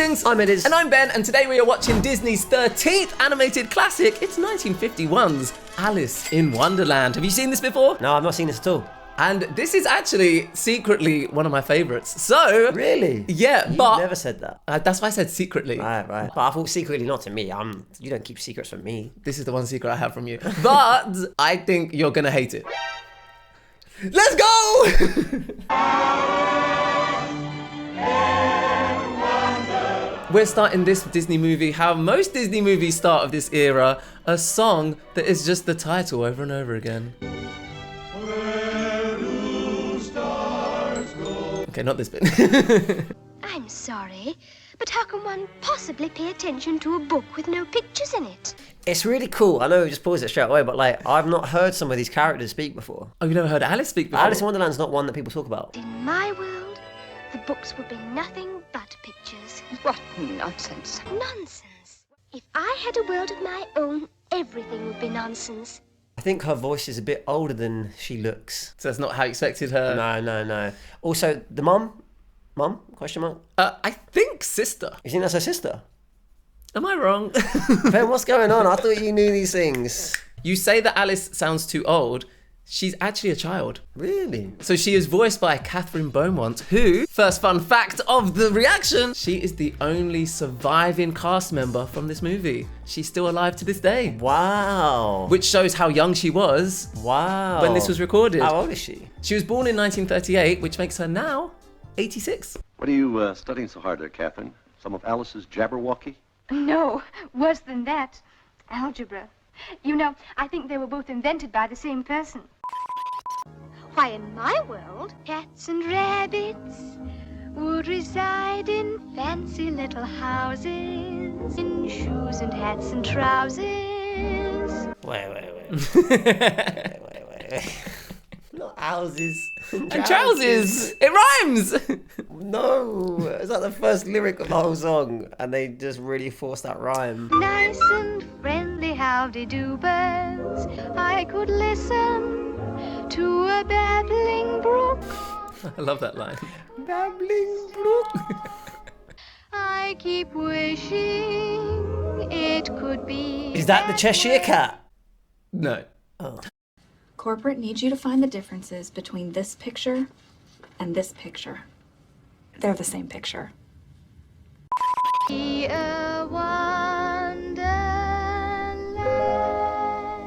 Greetings, I'm Ediz. And I'm Ben, and today we are watching Disney's 13th animated classic. It's 1951's Alice in Wonderland. Have you seen this before? No, I've not seen this at all. And this is actually secretly one of my favourites. So... Really? Yeah, You've but... never said that. That's why I said secretly. Right. But I thought secretly not to me. You don't keep secrets from me. This is the one secret I have from you. But I think you're gonna hate it. Let's go! We're starting this Disney movie how most Disney movies start of this era, a song that is just the title over and over again. Okay, not this bit. I'm sorry, but how can one possibly pay attention to a book with no pictures in it? It's really cool. I know we just paused it straight away, but like I've not heard some of these characters speak before. Oh, you've never heard Alice speak before? Alice in Wonderland's not one that people talk about. In my world, the books would be nothing but pictures. What nonsense. Nonsense. If I had a world of my own, everything would be nonsense. I think her voice is a bit older than she looks. So that's not how you expected her? No. Also, the mum? Question mark? I think sister. You think that's her sister? Am I wrong? Ben, what's going on? I thought you knew these things. You say that Alice sounds too old. She's actually a child. Really? So she is voiced by Catherine Beaumont, who, first fun fact of the reaction, she is the only surviving cast member from this movie. She's still alive to this day. Wow. Which shows how young she was when this was recorded. How old is she? She was born in 1938, which makes her now 86. What are you studying so hard there, Catherine? Some of Alice's Jabberwocky? No, worse than that. Algebra. You know, I think they were both invented by the same person. Why, in my world, cats and rabbits would reside in fancy little houses, in shoes and hats and trousers. Wait. Not houses. And trousers! It rhymes! No, is that the first lyric of the whole song? And they just really forced that rhyme. Nice and friendly howdy-doobers, I could listen to a babbling brook. I love that line. Babbling brook. I keep wishing it could be. Is that the Cheshire Cat? No. Oh. Corporate needs you to find the differences between this picture and this picture. They're the same picture. Be a wonderland.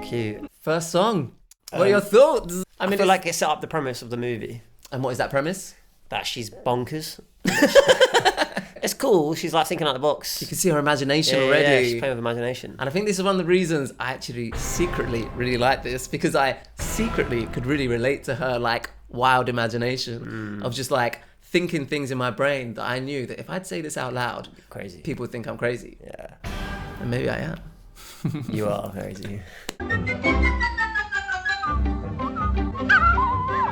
Cute. First song. What are your thoughts? I feel like it set up the premise of the movie. And what is that premise? That she's bonkers. It's cool. She's like thinking out the box. You can see her imagination already. Yeah, she's playing with imagination. And I think this is one of the reasons I actually secretly really like this, because I secretly could really relate to her like wild imagination of just like thinking things in my brain that I knew that if I'd say this out loud, Crazy. people would think I'm crazy. Yeah. And maybe I am. You are crazy.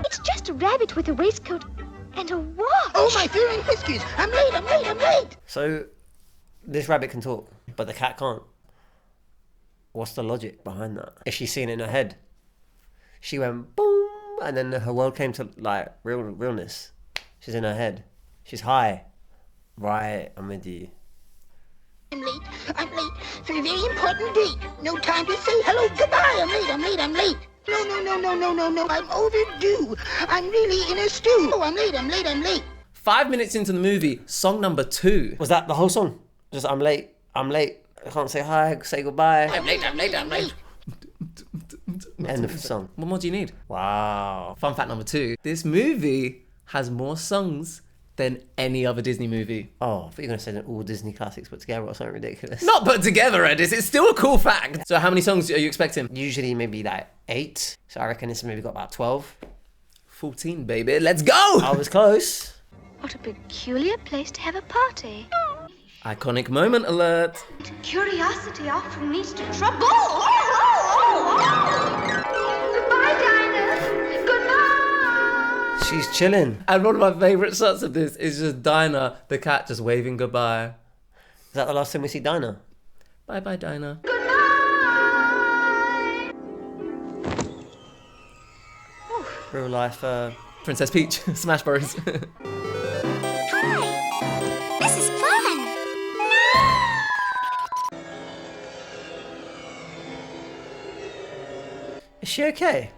It's just a rabbit with a waistcoat and a watch. Oh, my fearing whiskies. I'm late. So, this rabbit can talk, but the cat can't. What's the logic behind that? Is she seeing it in her head? She went boom, and then her world came to like realness. She's in her head. She's high. Right, I'm with you. I'm late for a very important date. No time to say hello, goodbye. I'm late. No. I'm overdue. I'm really in a stew. Oh, I'm late. 5 minutes into the movie, song number 2. Was that the whole song? Just I'm late. I can't say hi, say goodbye. I'm late. End of the song. What more do you need? Wow. Fun fact number 2. This movie has more songs than any other Disney movie. Oh, I thought you were going to say that all Disney classics put together or something ridiculous. Not put together, Ediz. It's still a cool fact. So how many songs are you expecting? Usually maybe like 8. So I reckon this movie got about 12. 14, baby. Let's go! I was close. What a peculiar place to have a party. Iconic moment alert. Curiosity often leads to trouble. Goodbye, Dinah. Goodbye. She's chilling. And one of my favourite shots of this is just Dinah, the cat, just waving goodbye. Is that the last time we see Dinah? Bye-bye, Dinah. Goodbye. Real life, Princess Peach, Smash Bros. Hi. This is fun. Is she okay?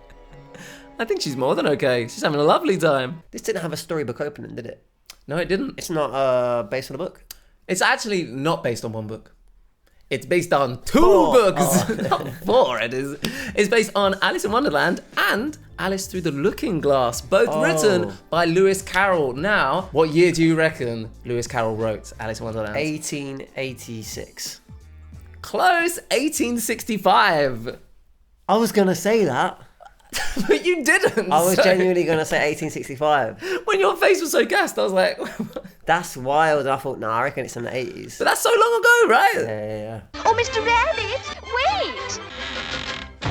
I think she's more than okay. She's having a lovely time. This didn't have a storybook opening, did it? No, it didn't. It's not based on a book? It's actually not based on one book. It's based on two Four. books. Oh. Not four, it is. It's based on Alice in Wonderland and Alice Through the Looking Glass, both written by Lewis Carroll. Now, what year do you reckon Lewis Carroll wrote Alice in Wonderland? 1886. Close, 1865. I was going to say that. But you didn't. I was so- genuinely going to say 1865. When your face was so gassed, I was like... That's wild. I thought, I reckon it's in the 80s. But that's so long ago, right? Yeah. Oh, Mr. Rabbit, wait!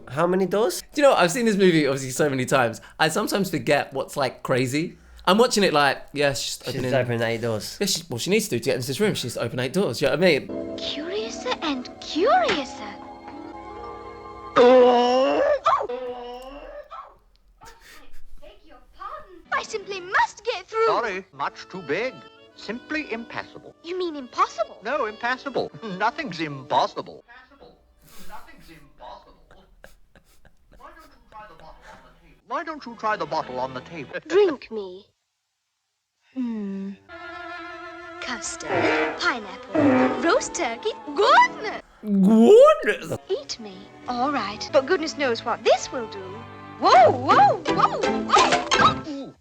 How many doors? Do you know, I've seen this movie obviously so many times. I sometimes forget what's like crazy. I'm watching it like, yeah, she's Opening 8 doors. Yeah, she needs to get into this room. She needs to open 8 doors. You know what I mean? Curiouser and curiouser. Beg your pardon. I simply must get through. Sorry, much too big. Simply impassable. You mean impossible? No, impassable. Nothing's impossible. Nothing's impossible. Why don't you try the bottle on the table? Drink me. Custard, pineapple, roast turkey, goodness! Goodness! Eat me. All right, but goodness knows what this will do. Whoa, whoa, whoa, whoa!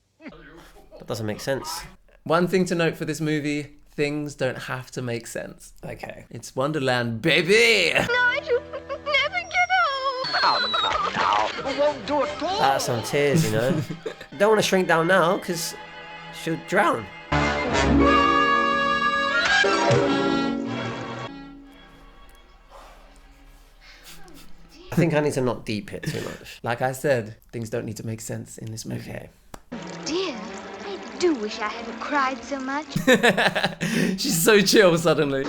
That doesn't make sense. One thing to note for this movie, things don't have to make sense. Okay. It's Wonderland, baby! Nigel, never get home! Come now. We won't do it all. That's some tears, you know. Don't want to shrink down now, because she'll drown. I think I need to not deep it too much. Like I said, things don't need to make sense in this movie. Okay. Dear, I do wish I hadn't cried so much. She's so chill suddenly.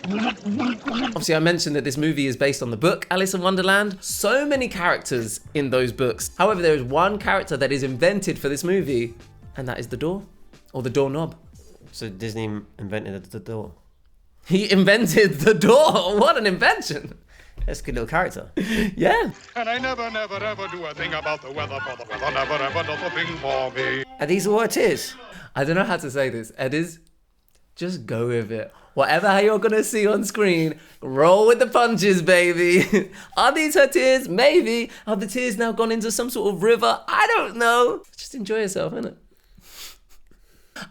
Obviously, I mentioned that this movie is based on the book Alice in Wonderland. So many characters in those books. However, there is one character that is invented for this movie, and that is the door, or the doorknob. So Disney invented the door. He invented the door. What an invention. That's a good little character. Yeah. And I never, never, ever do a thing about the weather, for the weather never, ever does a thing for me. Are these all her tears? I don't know how to say this. Ediz, just go with it. Whatever you're going to see on screen, roll with the punches, baby. Are these her tears? Maybe. Are the tears now gone into some sort of river? I don't know. Just enjoy yourself, innit?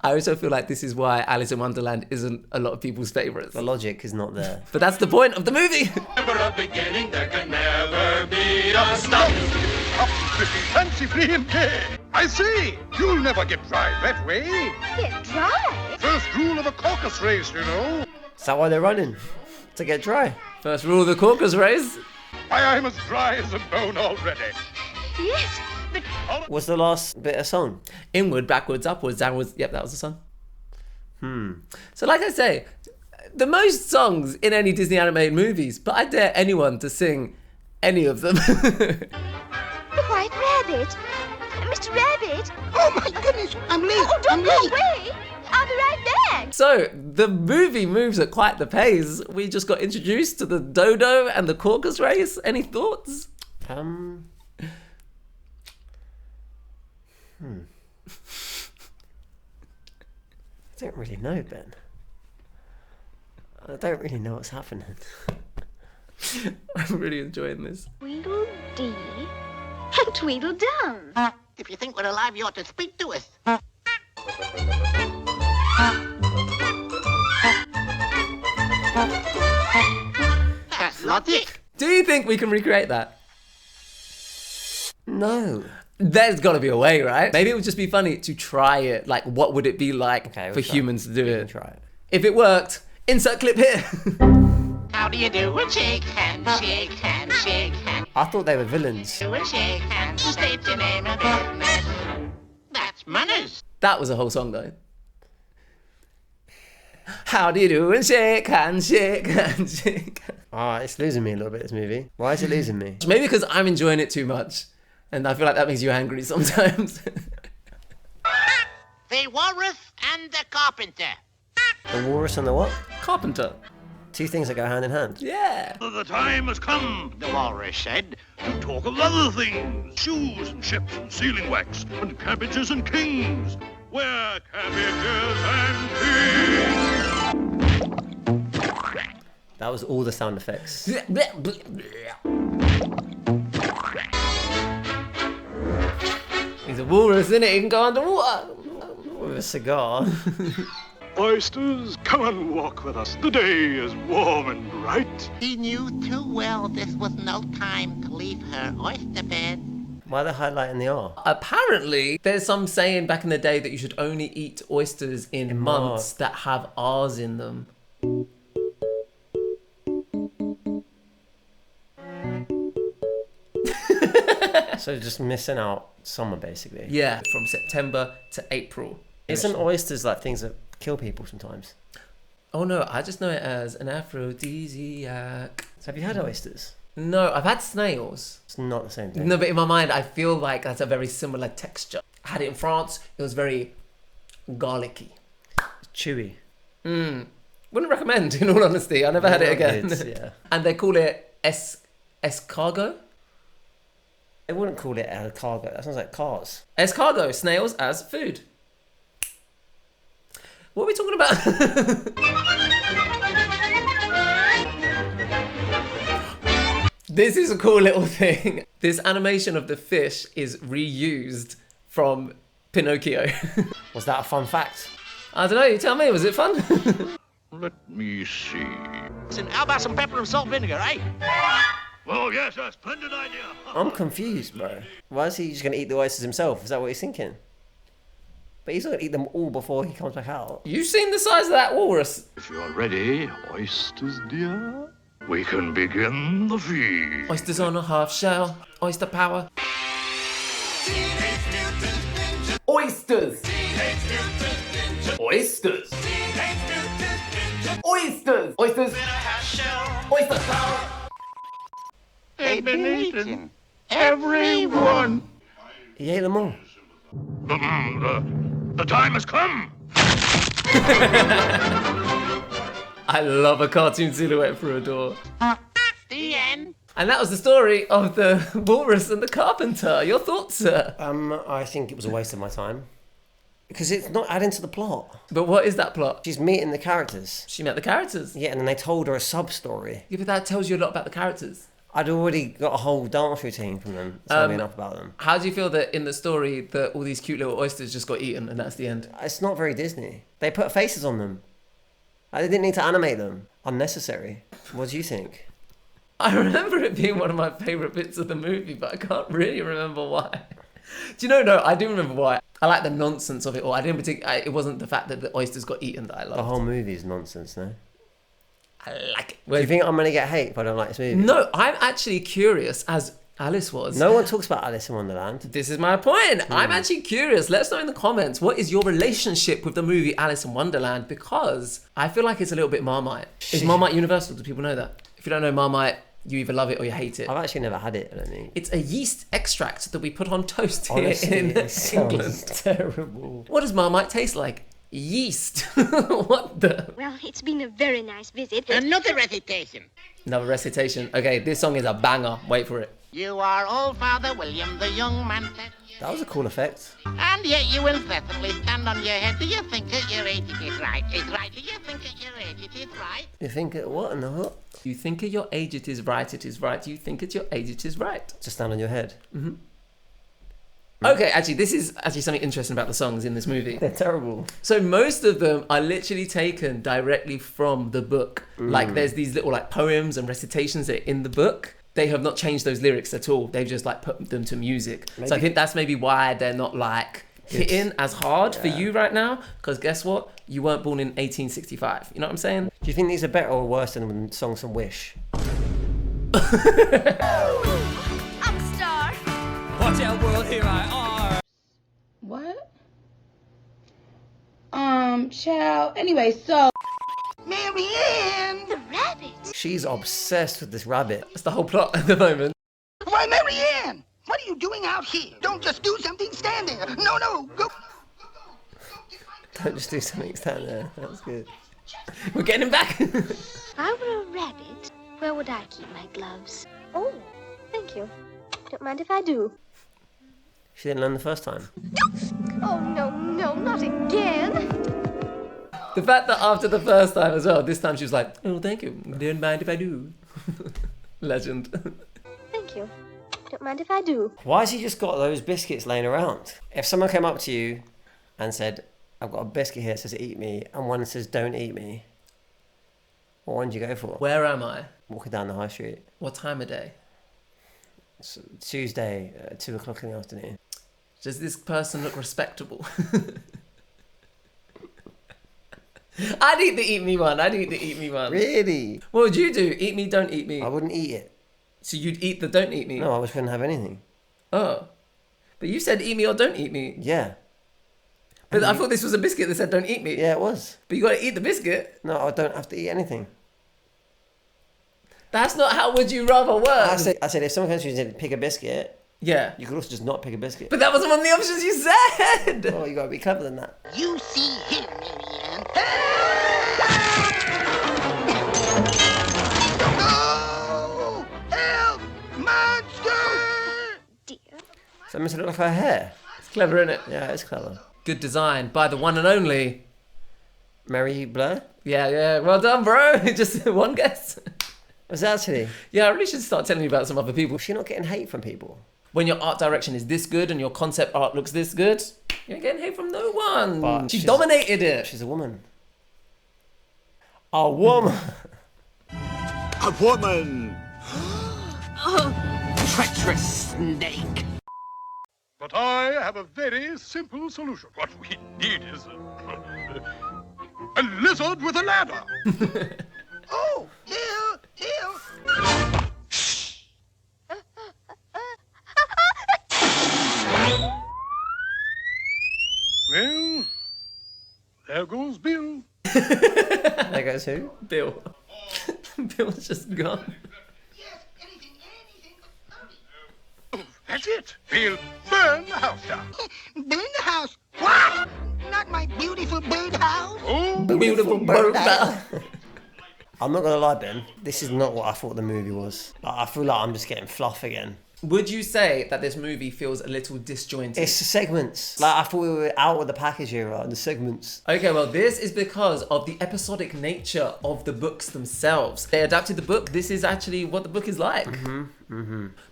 I also feel like this is why Alice in Wonderland isn't a lot of people's favourites. The logic is not there. But that's the point of the movie. Never a beginning, there can never be a stop. Up, pretty, fancy, free and gay. I see, you'll never get dry that way. Get dry? First rule of a caucus race, you know. Is that why they're running? To get dry? First rule of the caucus race. Why, I'm as dry as a bone already. Yes, but What's the last bit of song? Inward, backwards, upwards, downwards. Yep, that was the song. So like I say, the most songs in any Disney animated movies, but I dare anyone to sing any of them. the White Rabbit. Mr. Rabbit. Oh my goodness, I'm late. Oh, I'm don't go late. away. I'll be right back. So the movie moves at quite the pace. We just got introduced to the dodo and the caucus race. Any thoughts? I don't really know, Ben. I don't really know what's happening. I'm really enjoying this. Tweedledee and Tweedledum. If you think we're alive, you ought to speak to us. That's logic. Do you think we can recreate that? No. There's got to be a way, right? Maybe it would just be funny to try it. Like, what would it be like Okay, for we'll try. humans to do We it? can try it. If it worked, insert clip here. How do you do? And shake hands, shake hands, shake hands. I thought they were villains. Do and shake hands, state your name and business. That's manners. That was a whole song, though. How do you do? And shake hands, shake hands, shake hands. Ah, it's losing me a little bit, this movie. Why is it losing me? Maybe because I'm enjoying it too much. And I feel like that makes you angry sometimes. The walrus and the carpenter. The walrus and the what? Carpenter. Two things that go hand in hand. Yeah. The time has come, the walrus said, to talk of other things. Shoes and ships and sealing wax and cabbages and kings. Where cabbages and kings. That was all the sound effects. He's a walrus, isn't it? He can go underwater. With a cigar. Oysters, come and walk with us. The day is warm and bright. He knew too well this was no time to leave her oyster bed. Why are they highlighting the R? Apparently, there's some saying back in the day that you should only eat oysters in months that have R's in them. So just missing out summer, basically. Yeah, from September to April. Isn't oysters like things that kill people sometimes? Oh no, I just know it as an aphrodisiac. So have you had oysters? No, I've had snails. It's not the same thing. No, but in my mind, I feel like that's a very similar texture. I had it in France. It was very garlicky. It's chewy. Wouldn't recommend, in all honesty. I never had it again. Yeah. And they call it escargot. They wouldn't call it a cargo. That sounds like cars. Escargot, snails as food. What are we talking about? This is a cool little thing. This animation of the fish is reused from Pinocchio. Was that a fun fact? I don't know, you tell me, was it fun? Let me see. How about some pepper and salt vinegar, eh? Oh, yes, a splendid idea. I'm confused, bro. Why is he just going to eat the oysters himself? Is that what he's thinking? But he's not going to eat them all before he comes back out. You've seen the size of that walrus. If you're ready, oysters, dear, we can begin the feast. Oysters on a half shell. Oyster power. Oysters! Oysters! Oysters! Oysters! Oyster power! They've been eaten. Everyone. He ate them all. The time has come. I love a cartoon silhouette through a door. The end. And that was the story of the walrus and the carpenter. Your thoughts, sir? I think it was a waste of my time. Because it's not adding to the plot. But what is that plot? She's meeting the characters. She met the characters. Yeah, and then they told her a sub-story. Yeah, but that tells you a lot about the characters. I'd already got a whole dance routine from them, telling me enough about them. How do you feel that in the story that all these cute little oysters just got eaten and that's the end? It's not very Disney. They put faces on them. They didn't need to animate them. Unnecessary. What do you think? I remember it being one of my favourite bits of the movie, but I can't really remember why. Do you know? No, I do remember why. I like the nonsense of it all. It wasn't the fact that the oysters got eaten that I loved. The whole movie is nonsense, no? I like it. Do you think I'm going to get hate if I don't like this movie? No, I'm actually curious, as Alice was. No one talks about Alice in Wonderland. This is my point. I'm actually curious. Let us know in the comments, what is your relationship with the movie Alice in Wonderland? Because I feel like it's a little bit Marmite. Is Marmite universal? Do people know that? If you don't know Marmite, you either love it or you hate it. I've actually never had it, I don't think. It's a yeast extract that we put on toast here Honestly, in it sounds England. terrible. What does Marmite taste like? Yeast. What the? Well, it's been a very nice visit. Another recitation. Another recitation. Okay, this song is a banger. Wait for it. You are old Father William, the young man said. That was a cool effect. And yet you incessantly stand on your head. Do you think at your age it is right? It's right. Do you think at your age it is right? You think it what and what? You think at your age it is right, it is right. You think at your age it is right. Just stand on your head. Okay, actually, this is actually something interesting about the songs in this movie. They're terrible. So most of them are literally taken directly from the book. Like there's these little like poems and recitations that are in the book. They have not changed those lyrics at all. They've just like put them to music. Maybe. So I think that's maybe why they're not like hitting as hard for you right now. Because guess what? You weren't born in 1865. You know what I'm saying? Do you think these are better or worse than songs from Wish? I'm a star. Watch out, world, here I are. What? Child. Anyway, so. Marianne! The rabbit. She's obsessed with this rabbit. That's the whole plot at the moment. Why, Marianne! What are you doing out here? Don't just do something, stand there. No, go. Don't just do something, stand there. That's good. We're getting him back. If I were a rabbit, where would I keep my gloves? Oh, thank you. Don't mind if I do. She didn't learn the first time. Oh, no, not again. The fact that after the first time as well, this time she was like, oh, thank you. Don't mind if I do. Legend. Thank you. Don't mind if I do. Why has he just got those biscuits laying around? If someone came up to you and said, I've got a biscuit here that says eat me, and one says don't eat me, what one do you go for? Where am I? Walking down the high street. What time of day? It's Tuesday, 2 o'clock in the afternoon. Does this person look respectable? I'd eat the eat me one. Really? What would you do? Eat me, don't eat me. I wouldn't eat it. So you'd eat the don't eat me? No, I just wouldn't have anything. Oh. But you said eat me or don't eat me. Yeah. But I thought this was a biscuit that said don't eat me. Yeah, it was. But you got to eat the biscuit. No, I don't have to eat anything. That's not how would you rather work. I said if someone comes to you and said pick a biscuit, yeah, you could also just not pick a biscuit. But that wasn't one of the options you said. Oh, you got to be clever than that. You see here, Marianne. Oh! Help! Monster! Dear. So it makes it look like her hair. It's clever, isn't it? Yeah, it's clever. Good design by the one and only Mary Blair? Yeah. Well done, bro. Just one guess. Was that actually? Yeah, I really should start telling you about some other people. Was she not getting hate from people? When your art direction is this good and your concept art looks this good, you're getting hate from no one. But she dominated it. She's a woman. A woman. A woman. Treacherous snake. But I have a very simple solution. What we need is a lizard with a ladder. Oh, here. Well, there goes Bill. There goes who? Bill. Bill's just gone. That's it. Bill, burn the house down. Burn the house. What? Not my beautiful birdhouse. Oh, Beautiful bird. I'm not gonna lie, Ben. This is not what I thought the movie was. I feel like I'm just getting fluff again. Would you say that this movie feels a little disjointed? It's the segments. Like I thought we were out with the package era and the segments. Okay, well, this is because of the episodic nature of the books themselves. They adapted the book. This is actually what the book is like.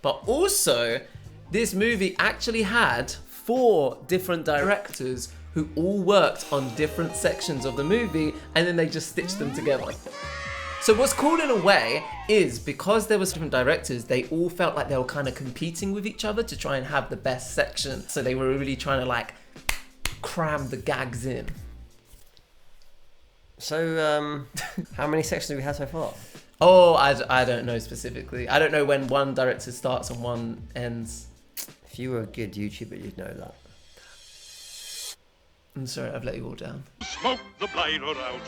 But also, this movie actually had 4 different directors who all worked on different sections of the movie, and then they just stitched them together. So what's cool in a way is because there was different directors, they all felt like they were kind of competing with each other to try and have the best section. So they were really trying to like cram the gags in. So, how many sections have we had so far? Oh, I don't know specifically. I don't know when one director starts and one ends. If you were a good YouTuber, you'd know that. I'm sorry, I've let you all down. smoke the blighter out.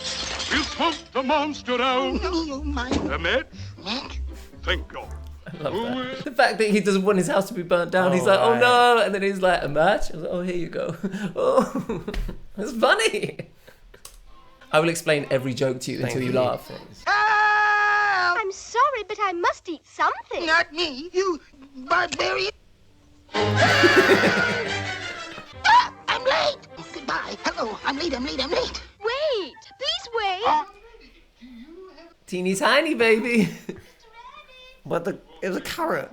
We'll smoke the monster out. No, my A match? neck. Thank God. I love that. The fact that he doesn't want his house to be burnt down. He's like, right. oh no. And then he's like, a match? I was like, oh, here you go. Oh, it's funny. I will explain every joke to you until you laugh. Help! I'm sorry, but I must eat something. Not me, you barbarian. I'm late. Oh, goodbye. Hello, I'm late. Wait, please wait. Teeny tiny, baby. But it was a carrot.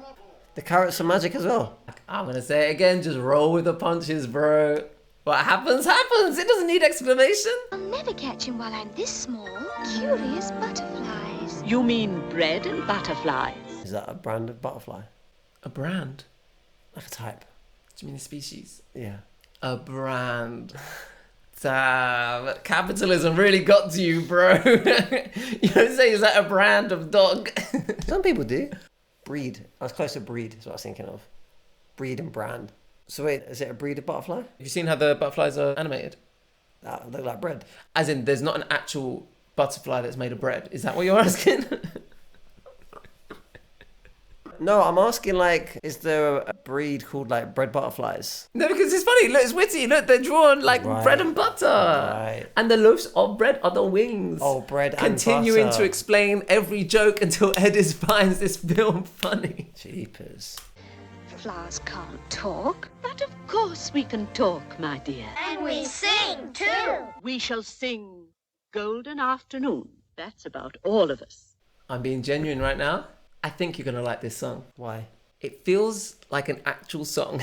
The carrot's some magic as well. I'm going to say it again. Just roll with the punches, bro. What happens, happens. It doesn't need explanation. I'll never catch him while I'm this small. Curious butterflies. You mean bread and butterflies? Is that a brand of butterfly? A brand? Like a type? Do you mean a species? Yeah. A brand. Damn, capitalism really got to you, bro. You don't say, is that a brand of dog? Some people do. Breed. I was close to breed, is what I was thinking of. Breed and brand. So wait, is it a breed of butterfly? Have you seen how the butterflies are animated? That look like bread. As in, there's not an actual butterfly that's made of bread. Is that what you're asking? No, I'm asking, like, is there a breed called, like, bread butterflies? No, because it's funny. Look, it's witty. Look, they're drawn like Right. bread and butter. Right. And the loaves of bread are the wings. Oh, bread and Continuing butter. to explain every joke until Ediz finds this film funny. Jeepers. Flowers can't talk. But of course we can talk, my dear. And we sing, too. We shall sing Golden Afternoon. That's about all of us. I'm being genuine right now. I think you're going to like this song. Why? It feels like an actual song.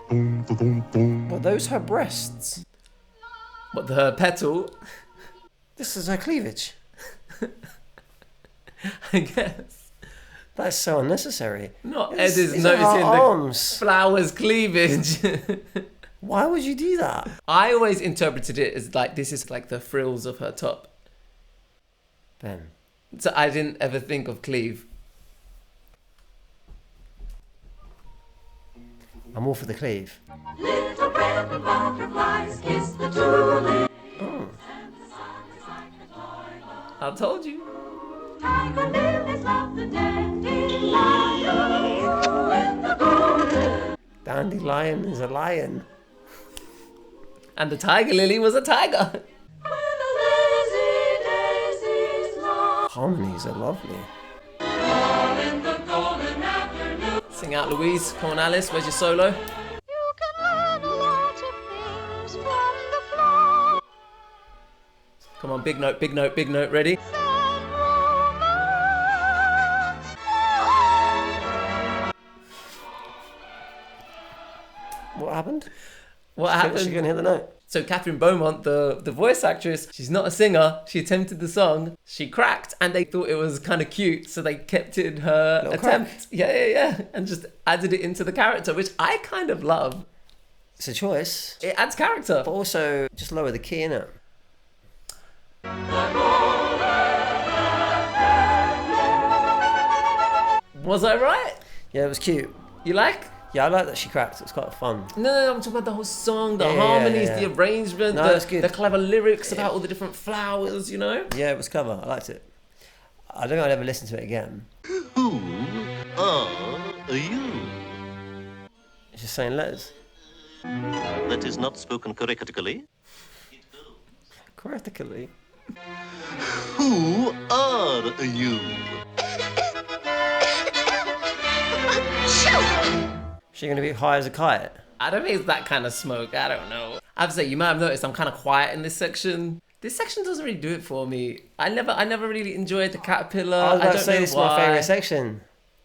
Were those her breasts? What, her petal? This is her cleavage. I guess. That's so unnecessary. Not It's- Ediz it's her noticing the arms. flower's cleavage. Why would you do that? I always interpreted it as like this is like the frills of her top. Ben. So I didn't ever think of cleave. I'm all for the cleave. Little bread and butterflies kiss the tulip. Oh. I told you. Tiger lilies love the dandelion in the golden. Dandelion is a lion. And the tiger lily was a tiger. Where the lazy daisies lie. Harmonies are lovely. All in the golden afternoon. Sing out, Louise. Come on, Alice. Where's your solo? You can learn a lot of things from the floor. Come on, big note, big note, big note. Ready? And romance. What happened? What She happened? couldn't hit the note. So Catherine Beaumont, the voice actress, she's not a singer. She attempted the song. She cracked, and they thought it was kind of cute, so they kept it in her Little attempt. crack. Yeah, and just added it into the character, which I kind of love. It's a choice. It adds character. But also, just lower the key in it. Was I right? Yeah, it was cute. You like? Yeah, I like that she cracked. It's quite fun. No, I'm talking about the whole song, the Yeah, yeah, harmonies, yeah. the arrangement, No, it's good. the clever lyrics about all the different flowers, you know? Yeah, it was clever. I liked it. I don't think I'd ever listen to it again. Who are you? It's just saying letters. That is not spoken correctly. Correctly. Who are you? She going to be high as a kite? I don't think it's that kind of smoke. I don't know. I have to say, you might have noticed I'm kind of quiet in this section. This section doesn't really do it for me. I never really enjoyed the caterpillar. I was about don't to say know this is why. my favourite section.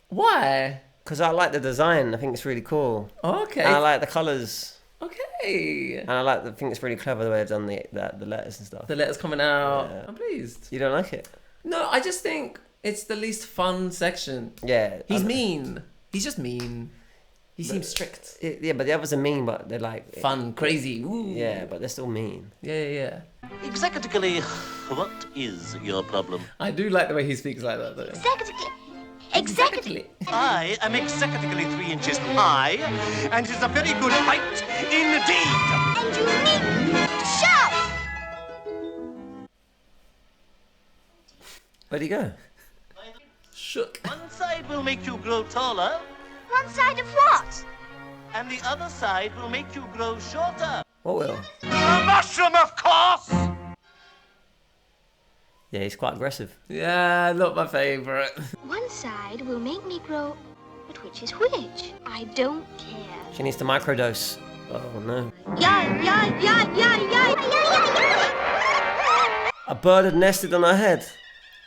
Why? Because I like the design. I think it's really cool. Okay. And I like the colours. Okay. And I think it's really clever the way they've done the letters and stuff. The letters coming out. Yeah. I'm pleased. You don't like it? No, I just think it's the least fun section. Yeah. He's mean. He's just mean. He seems strict. Yeah, but the others are mean, but they're like... Fun, crazy. Ooh. Yeah, but they're still mean. Yeah. Exactly, what is your problem? I do like the way he speaks like that, though. Exactly. I am exactly 3 inches high, and it is a very good height indeed. And you needn't shout. Where'd he go? Shook. One side will make you grow taller, One side of what? and the other side will make you grow shorter. What will? A mushroom, of course! Yeah, he's quite aggressive. Yeah, not my favourite. One side will make me grow, but which is which? I don't care. She needs to microdose. Oh no. A bird had nested on her head.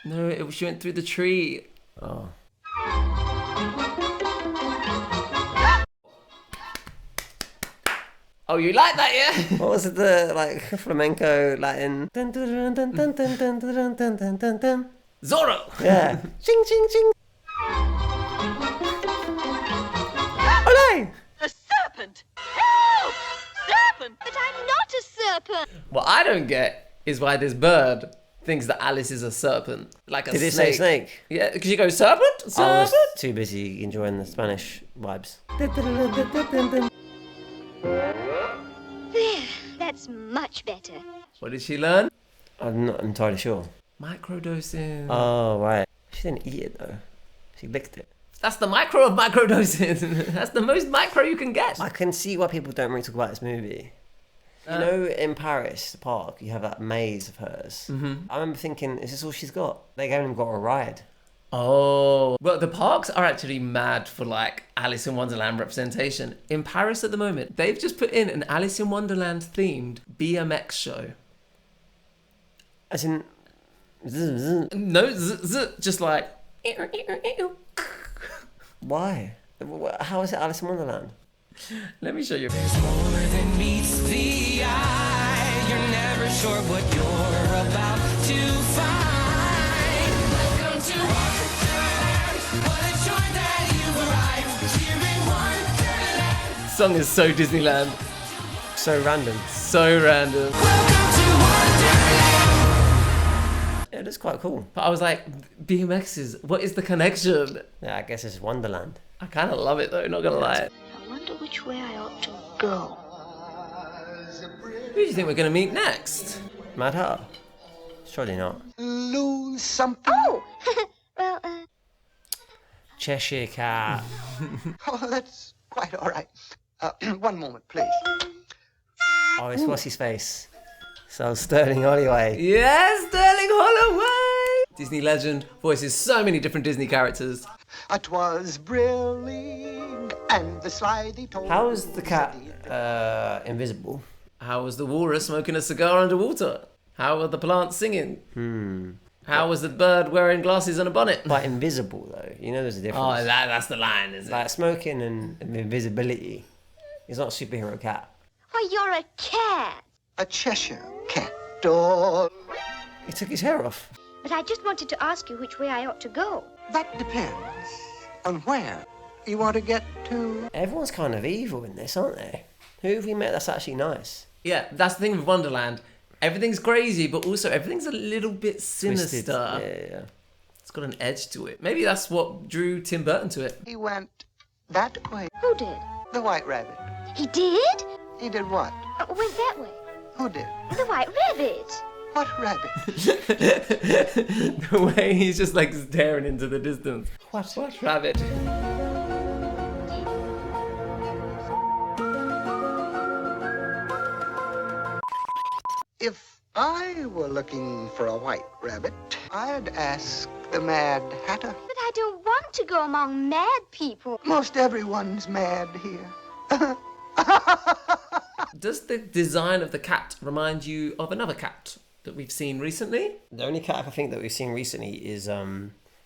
No, she went through the tree. Oh. Oh, you like that, yeah? What was it, the flamenco Latin? Dun, dun, dun, dun, dun, dun, dun, dun, dun, dun, dun, dun. Zorro! Yeah. Ching, ching, ching. Olé! A serpent! Help! Serpent! But I'm not a serpent. What I don't get is why this bird thinks that Alice is a serpent. Like a Did snake. it say snake? Yeah, because you go, serpent? I Serpent? was too busy enjoying the Spanish vibes. There, that's much better. What did she learn? I'm not entirely sure. Microdosing. Oh, right. She didn't eat it, though. She licked it. That's the micro of microdosing. That's the most micro you can get. I can see why people don't really talk about this movie. You know, in Paris, the park, you have that maze of hers. Mm-hmm. I remember thinking, is this all she's got? They haven't got a ride. Oh. Well, the parks are actually mad for like Alice in Wonderland representation. In Paris at the moment, they've just put in an Alice in Wonderland themed BMX show. As in... No, just like... Why? How is it Alice in Wonderland? Let me show you. There's more than meets the eye. You're never sure what you're about to find. Welcome to Wonderland. What a joy that you've arrived here in Wonderland. Song is so Disneyland. So random. So random. Welcome to Wonderland. Yeah, that's quite cool. But I was like, BMXs, what is the connection? Yeah, I guess it's Wonderland. I kind of love it though, not gonna lie. I wonder which way I ought to go. Who do you think we're gonna meet next? Mad Hatter? Surely not. Lose something. Oh! Well, Cheshire Cat. Oh, that's quite all right. One moment, please. Oh, it's what's his face? So Sterling Holloway. Yes, Sterling Holloway! Disney legend, voices so many different Disney characters. 'Twas brilliant, and the slithy told. How is the cat invisible? How was the walrus smoking a cigar underwater? How were the plants singing? How was the bird wearing glasses and a bonnet? But invisible though, you know there's a difference. Oh, that's the line, is it? Like smoking and invisibility. He's not a superhero cat. why, you're a cat. A Cheshire cat. Oh, He took his hair off. But I just wanted to ask you which way I ought to go. that depends on where you want to get to. Everyone's kind of evil in this, aren't they? Who have we met that's actually nice? Yeah, that's the thing with Wonderland. Everything's crazy, but also everything's a little bit sinister. Twisted. Yeah. It's got an edge to it. Maybe that's what drew Tim Burton to it. He went that way. Who did? The White Rabbit. He did? He did what? Went that way. Who did? The White Rabbit. What rabbit? The way he's just like staring into the distance. What rabbit? If I were looking for a white rabbit, I'd ask the Mad Hatter. But I don't want to go among mad people. Most everyone's mad here. Does the design of the cat remind you of another cat that we've seen recently? The only cat I think that we've seen recently is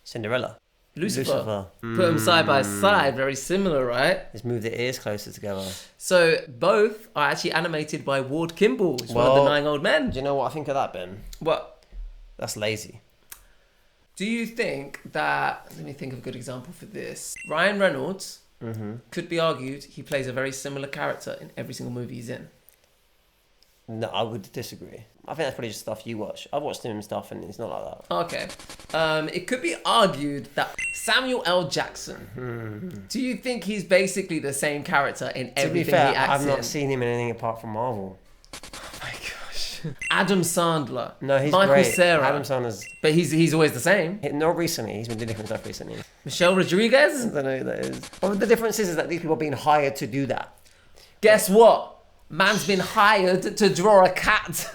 Cinderella. Lucifer. Put them side by side, very similar, right? Just move the ears closer together. So both are actually animated by Ward Kimball. He's one of the 9 old men. Do you know what I think of that, Ben? What? That's lazy. Do you think that... Let me think of a good example for this. Ryan Reynolds could be argued he plays a very similar character in every single movie he's in. No, I would disagree. I think that's probably just stuff you watch. I've watched him stuff and it's not like that. Okay. It could be argued that Samuel L. Jackson, do you think he's basically the same character in everything To be fair, he acts I've not in? seen him in anything apart from Marvel. Oh my gosh. Adam Sandler. No, he's Michael great. Cera. Adam Sandler's... But he's always the same. Not recently. He's been doing different stuff recently. Michelle Rodriguez? I don't know who that is. Well, the difference is that these people are being hired to do that. Guess what? Man's been hired to draw a cat.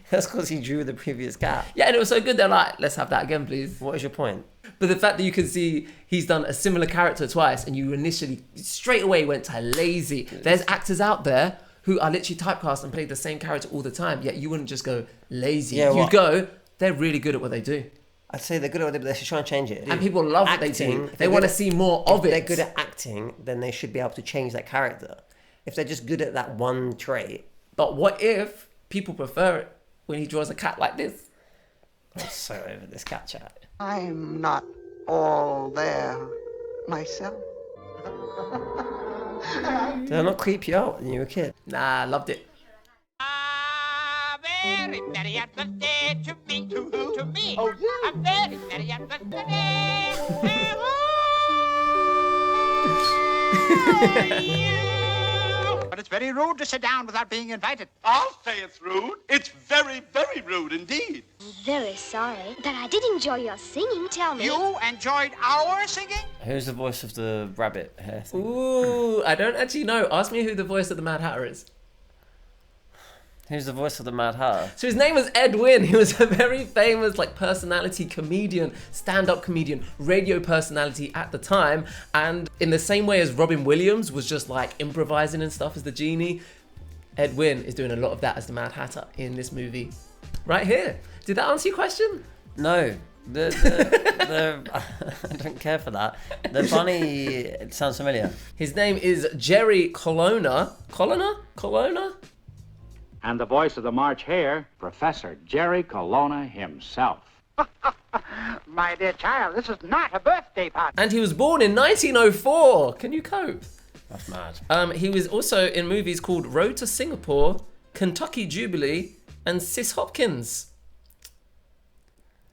That's because he drew the previous cat. Yeah, and it was so good, they're like, let's have that again, please. What is your point? But the fact that you can see he's done a similar character twice and you initially, straight away went to lazy. There's actors out there who are literally typecast and play the same character all the time, yet you wouldn't just go lazy. Yeah, You'd go, they're really good at what they do. I'd say they're good at it, but they should try and change it. And people love what they do. They want to see more of it. If they're good at acting, then they should be able to change that character. If they're just good at that one trait. But what if people prefer it when he draws a cat like this? I'm so over this cat chat. I'm not all there myself. Did I not creep you out when you were a kid? Nah, I loved it. Very, very birthday to me. To me. Oh, yeah. A very, very birthday to you. But it's very rude to sit down without being invited. I'll say it's rude. It's very, very rude indeed. Very sorry, but I did enjoy your singing. Tell me. You enjoyed our singing? Who's the voice of the rabbit hair thing? Ooh, I don't actually know. Ask me who the voice of the Mad Hatter is. Who's the voice of the Mad Hatter? So his name was Ed Wynn. He was a very famous personality comedian, stand-up comedian, radio personality at the time. And in the same way as Robin Williams was just improvising and stuff as the genie, Ed Wynn is doing a lot of that as the Mad Hatter in this movie. Right here. Did that answer your question? No. I don't care for that. The bunny, it sounds familiar. His name is Jerry Colonna. Colonna? And the voice of the March Hare, Professor Jerry Colonna himself. My dear child, this is not a birthday party. And he was born in 1904. Can you cope? That's mad. He was also in movies called Road to Singapore, Kentucky Jubilee, and Sis Hopkins.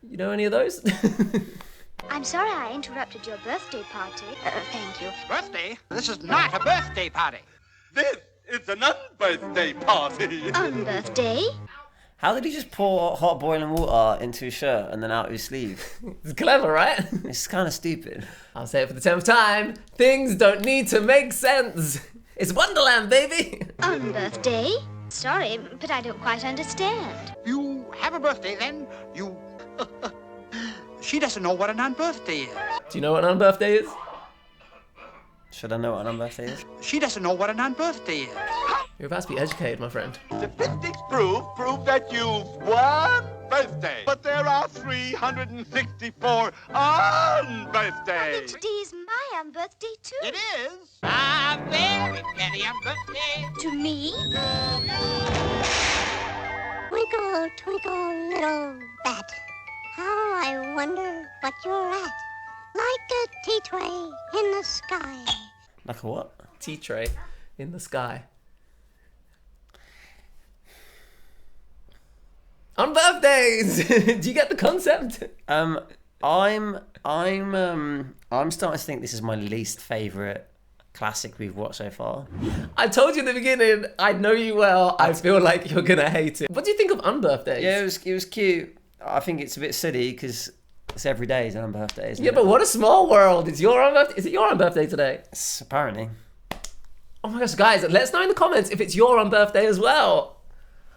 You know any of those? I'm sorry I interrupted your birthday party. Thank you. Birthday? This is not a birthday party. This is an unbirthday party. Unbirthday? How did he just pour hot boiling water into his shirt and then out his sleeve? It's clever, right? It's kind of stupid. I'll say it for the 10th time. Things don't need to make sense. It's Wonderland, baby. Unbirthday? Sorry, but I don't quite understand. You have a birthday then? You... She doesn't know what an unbirthday is. Do you know what an unbirthday is? Should I know what an unbirthday is? She doesn't know what an unbirthday is. You're about to be educated, my friend. Statistics prove that you've one birthday. But there are 364 unbirthdays. Today is my unbirthday too. It is? A very, very unbirthday. To me? Twinkle, twinkle, little bat. How I wonder what you're at. Like a tea tray in the sky. Like a what? Tea tray in the sky. On birthdays! Do you get the concept? I'm starting to think this is my least favourite classic we've watched so far. I told you in the beginning, I know you well. I feel like you're gonna hate it. What do you think of unbirthdays? Yeah, it was cute. I think it's a bit silly because it's every day is an unbirthday, isn't it? Yeah, but what a small world. It's your unbirthday. Is it your unbirthday today? Apparently. Oh my gosh, guys, let us know in the comments if it's your unbirthday as well.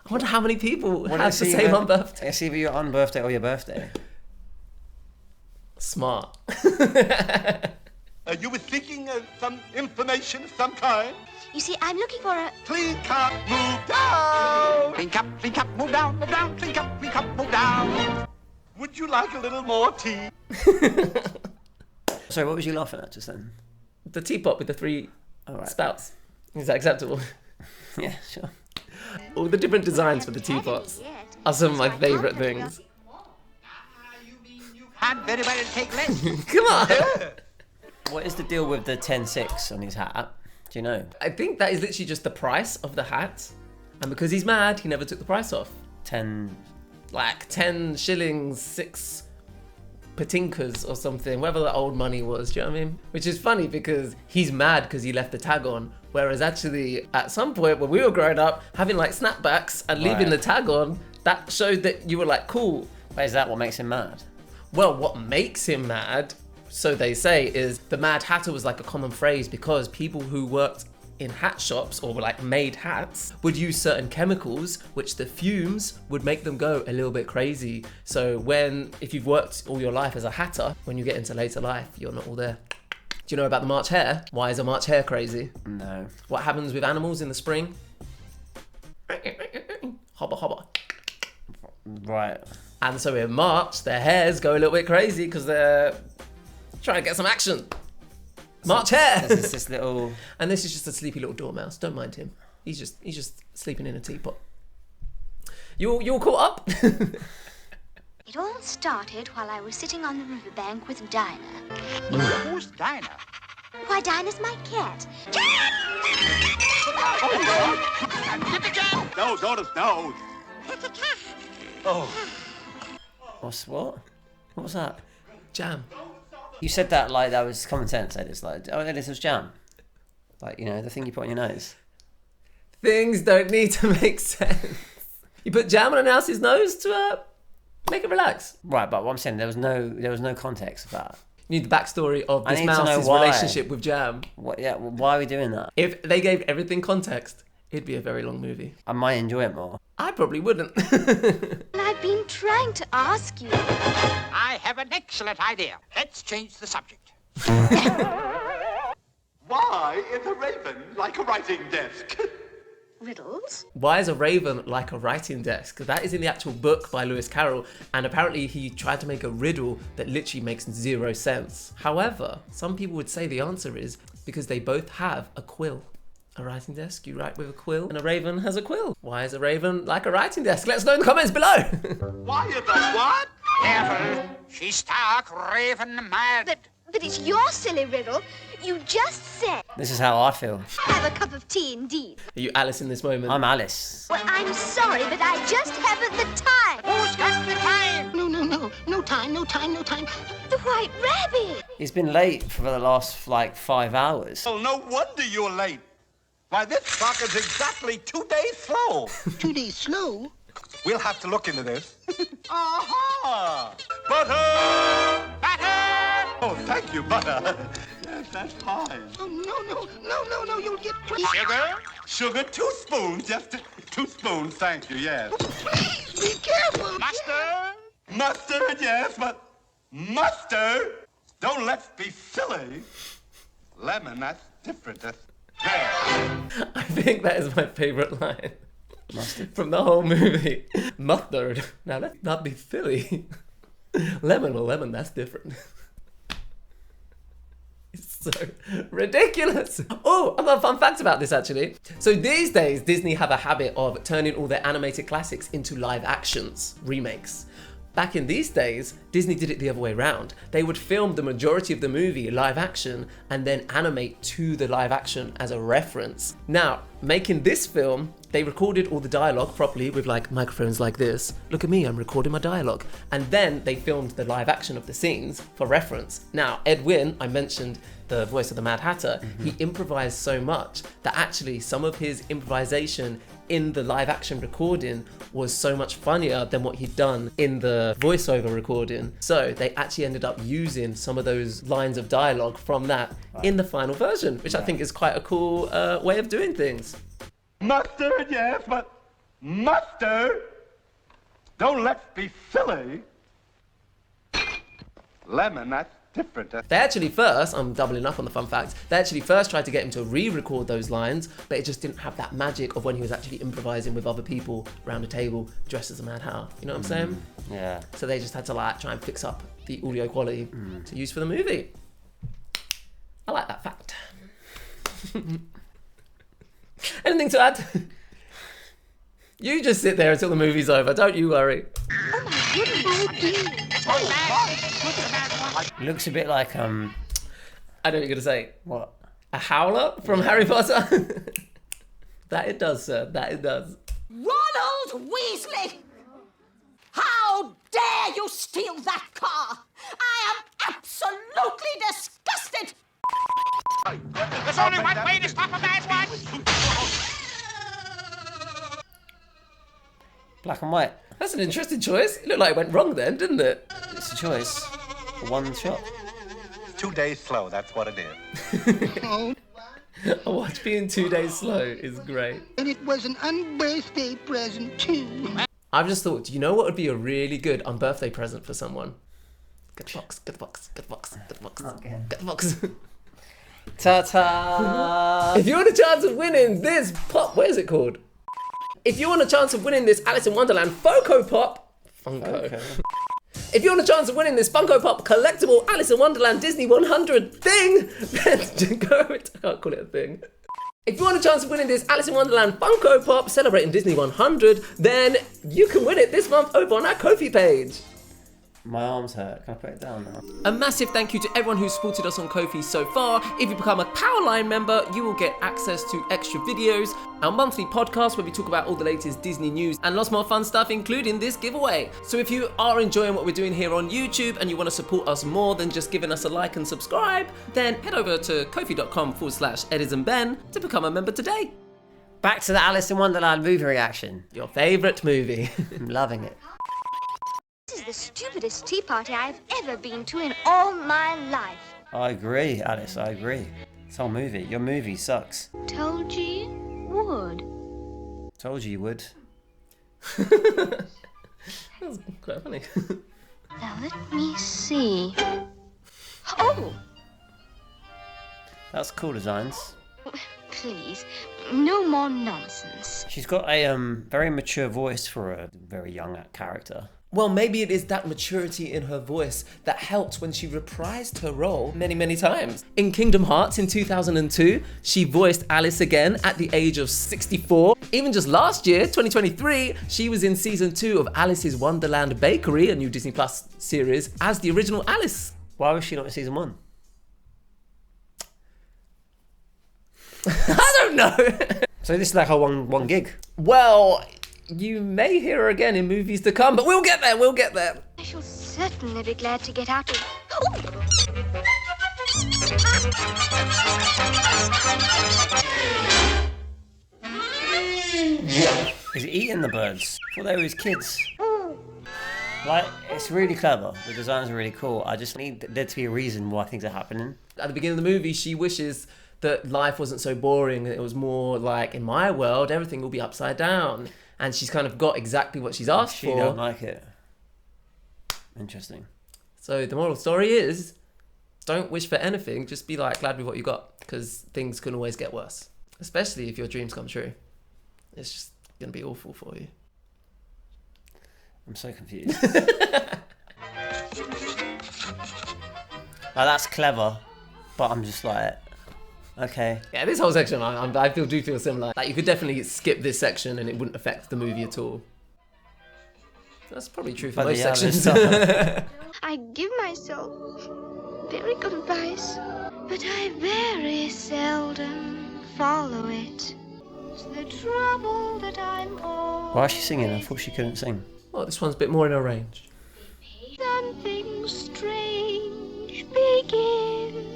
I wonder how many people have the same unbirthday. It's either your unbirthday or your birthday. Smart. You were seeking some information of some kind? You see, I'm looking for a... Clean cup, move down! Clean cup, move down, move down. Clean cup, move down. Would you like a little more tea? Sorry, what was you laughing at just then? The teapot with the three spouts. Is that acceptable? Yeah, sure. All the different designs for the teapots are some of my favourite things. Can't very well take less. Come on! What is the deal with the 10-6 on his hat? Do you know? I think that is literally just the price of the hat. And because he's mad, he never took the price off. 10 shillings, 6 patinkas or something, whatever the old money was, do you know what I mean? Which is funny because he's mad because he left the tag on, whereas actually at some point when we were growing up, having snapbacks and leaving the tag on, that showed that you were cool. But is that what makes him mad? Well, what makes him mad, so they say, is the Mad Hatter was a common phrase because people who worked in hat shops or made hats would use certain chemicals which the fumes would make them go a little bit crazy. So if you've worked all your life as a hatter, when you get into later life, you're not all there. Do you know about the March hare? Why is a March hare crazy? No. What happens with animals in the spring? Hobba hobba. Right. And so in March, their hairs go a little bit crazy because they're trying to get some action. March hare. This little... And this is just a sleepy little dormouse. Don't mind him. He's just sleeping in a teapot. You all caught up? It all started while I was sitting on the riverbank with Dinah. Who's Dinah? Why, Dinah's my cat. No, Doris, no. Oh. What? What was that? Jam. You said that that was common sense, Ediz. Ediz was jam. The thing you put on your nose. Things don't need to make sense. You put jam on an else's nose to make it relax. Right, but what I'm saying, there was no context about it. You need the backstory of I this need to know mouse's why. relationship with jam. What? Yeah, why are we doing that? If they gave everything context, it'd be a very long movie. I might enjoy it more. I probably wouldn't. I've been trying to ask you. I have an excellent idea. Let's change the subject. Why is a raven like a writing desk? Riddles? Why is a raven like a writing desk? That is in the actual book by Lewis Carroll, and apparently he tried to make a riddle that literally makes 0 sense. However, some people would say the answer is because they both have a quill. A writing desk, you write with a quill, and a raven has a quill. Why is a raven like a writing desk? Let us know in the comments below. Why is a what? Careful. She's stark raven mad. But it's your silly riddle. You just said. This is how I feel. Have a cup of tea indeed. Are you Alice in this moment? I'm Alice. Well, I'm sorry, but I just haven't the time. Who's got the time? No, no, no. No time, no time, no time. The White Rabbit. He's been late for the last 5 hours. Well, no wonder you're late. Why, this clock is exactly 2 days slow. 2 days slow? We'll have to look into this. Aha! Butter! Butter! Oh, thank you, butter. Yes, that's fine. Oh, no, you'll get... Sugar? Sugar, 2 spoons. Just 2 spoons, thank you, yes. Oh, please, be careful. Mustard? Mustard, yes, but mustard? Don't let's be silly. Lemon, that's different. That's there. I think that is my favourite line. Mustard. From the whole movie. Mustard. Now let's not be silly. Lemon, well, lemon, that's different. It's so ridiculous. Oh, I've got a fun fact about this actually. So these days, Disney have a habit of turning all their animated classics into live actions, remakes. Back in these days, Disney did it the other way around. They would film the majority of the movie live action and then animate to the live action as a reference. Now, making this film, they recorded all the dialogue properly with like microphones like this. Look at me, I'm recording my dialogue. And then they filmed the live action of the scenes for reference. Now, Ed Wynn, I mentioned the voice of the Mad Hatter, he improvised so much that actually some of his improvisation in the live action recording was so much funnier than what he'd done in the voiceover recording. So they actually ended up using some of those lines of dialogue from that in the final version, which I think is quite a cool way of doing things. Mustard, yes, but mustard? Don't let's be silly. Lemon, that's different. They actually first, I'm doubling up on the fun facts, they actually first tried to get him to re-record those lines, but it just didn't have that magic of when he was actually improvising with other people around a table dressed as a Mad Hatter. You know what I'm saying? Yeah. So they just had to like try and fix up the audio quality to use for the movie. I like that fact. Anything to add? You just sit there until the movie's over, don't you worry. Oh my goodness. It looks a bit like I know what you're gonna say. What? A howler from Harry Potter? That it does, sir. That it does. Ronald Weasley! How dare you steal that car? I am absolutely disgusted! There's only one way to stop a bad one. Black and white. That's an interesting choice. It looked like it went wrong then, didn't it? It's a choice. One shot. 2 days slow, that's what it is. A watch being 2 days slow is great. And it was an unbirthday present too. I've just thought, do you know what would be a really good unbirthday present for someone? Get the box, get the box, get the box, get the box, get the box. Ta-ta! If you want a chance of winning this pop, what is it called? If you want a chance of winning this Alice in Wonderland Funko Pop, if you want a chance of winning this Funko Pop collectible Alice in Wonderland Disney 100 thing, then go, I can't call it a thing. If you want a chance of winning this Alice in Wonderland Funko Pop celebrating Disney 100, then you can win it this month over on our Ko-fi page. My arms hurt. Can I put it down now? A massive thank you to everyone who's supported us on Ko-fi so far. If you become a Powerline member, you will get access to extra videos, our monthly podcast where we talk about all the latest Disney news and lots more fun stuff, including this giveaway. So if you are enjoying what we're doing here on YouTube and you want to support us more than just giving us a like and subscribe, then head over to ko-fi.com/Ediz and Ben to become a member today. Back to the Alice in Wonderland movie reaction. Your favourite movie. I'm loving it. This is the stupidest tea party I've ever been to in all my life. I agree, Alice, I agree. This whole movie, your movie sucks. Told you would. Told you would. That was quite funny. Now let me see. Oh! That's cool designs. Please, no more nonsense. She's got a very mature voice for a very young character. Well, maybe it is that maturity in her voice that helped when she reprised her role many, many times. In Kingdom Hearts in 2002, she voiced Alice again at the age of 64. Even just last year, 2023, she was in season 2 of Alice's Wonderland Bakery, a new Disney Plus series, as the original Alice. Why was she not in season 1? I don't know. So this is like her one gig. Well, you may hear her again in movies to come, but we'll get there, we'll get there. I shall certainly be glad to get out of... He's eating the birds. I thought they were his kids. Like, it's really clever. The designs are really cool. I just need there to be a reason why things are happening. At the beginning of the movie, she wishes that life wasn't so boring. It was more like, in my world, everything will be upside down. And she's kind of got exactly what she's asked for. She don't like it. Interesting. So the moral of the story is, don't wish for anything. Just be like glad with what you got, because things can always get worse. Especially if your dreams come true. It's just going to be awful for you. I'm so confused. That's clever, but I'm just like, okay. Yeah, this whole section, I do feel similar. Like, you could definitely skip this section and it wouldn't affect the movie at all. That's probably true for most sections. I give myself very good advice, but I very seldom follow it. It's the trouble that I'm always... Why is she singing? I thought she couldn't sing. Well, this one's a bit more in her range. Something strange begin.